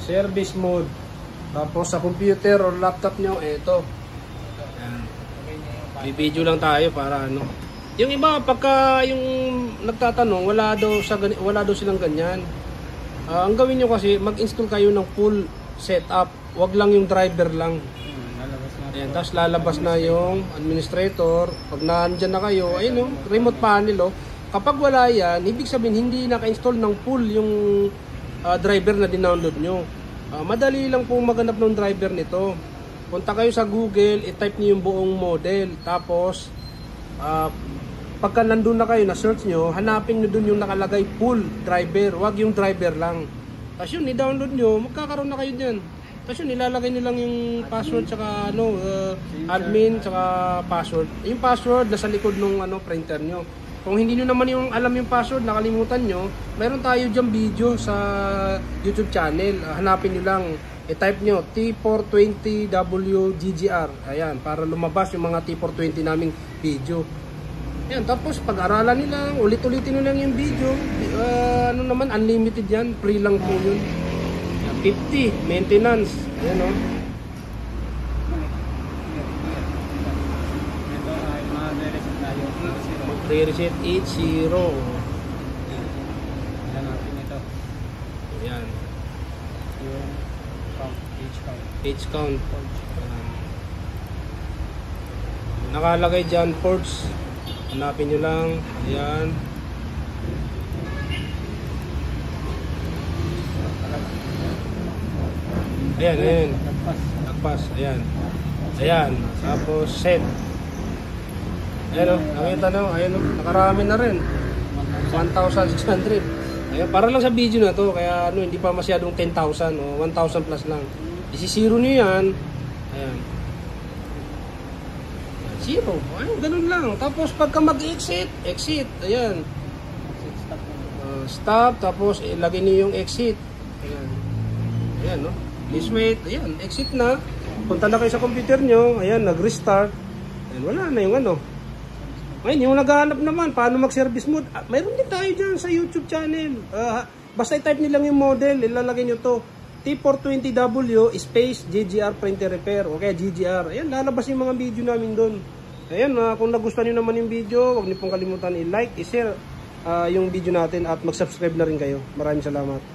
Service mode. Tapos sa computer or laptop nyo, ito. Video lang tayo para ano. Yung iba pagka yung nagtatanong, wala daw silang ganyan. Ang gawin nyo kasi mag-install kayo ng full setup. Wag lang yung driver lang. Ayan, tapos lalabas na yung administrator. Pag nandiyan na kayo, ayun yung remote panel. Kapag wala yan, ibig sabihin hindi naka-install ng full yung driver na dinownload nyo. Madali lang pong maganap ng driver nito. Punta kayo sa Google, i-type nyo yung buong model. Tapos, pagka nandun na kayo, na-search nyo, hanapin nyo dun yung nakalagay full driver. Wag yung driver lang. Tapos yun, i-download nyo, magkakaroon na kayo dyan. Tapos yun, ilalagay nyo lang yung password, tsaka admin, tsaka password. Yung password, nasa likod ng printer nyo. Kung hindi nyo naman yung alam yung password, nakalimutan nyo, mayroon tayo dyan video sa YouTube channel. Hanapin nyo lang, i-type nyo T420WGGR. Ayan, para lumabas yung mga T420 naming video. Ayan, tapos pag-aralan nila, ulit-ulitin nyo lang yung video. Naman, unlimited yan, free lang po yun. 50, maintenance. Ayan o. Pre-reset 80. Ayan natin ito. Ayan. Yung Page count. Nakalagay dyan, ports. Hanapin nyo lang. Ayan. Ayan, ayan. Nagpas. Ayan. Ayan. Tapos set. Ayan o. Nakita nyo. Ayan o. Nakarami na rin. 1,600. Ayan. Para lang sa video na to. Kaya hindi pa masyadong 10,000 o 1,000 plus lang. Isisiro nyo yan. Ayan. Zero. Ayan. Ganun lang. Tapos pagka mag-exit. Exit. Ayan. Stop. Tapos ilagay nyo yung exit. Ayan. Ayan no. Please wait. Ayan, exit na. Punta na kayo sa computer nyo. Ayan, nag-restart. Ayan, wala na yung Ngayon, yung naghahanap naman, paano mag-service mode? Mayroon din tayo dyan sa YouTube channel. Basta i-type nyo lang yung model. Ilalagay nyo to. T420W space GGR printer repair. Okay, GGR. Ayan, lalabas yung mga video namin doon. Ayan, kung nagustuhan nyo naman yung video, huwag nyo pong kalimutan i-like, i-share yung video natin at mag-subscribe na rin kayo. Maraming salamat.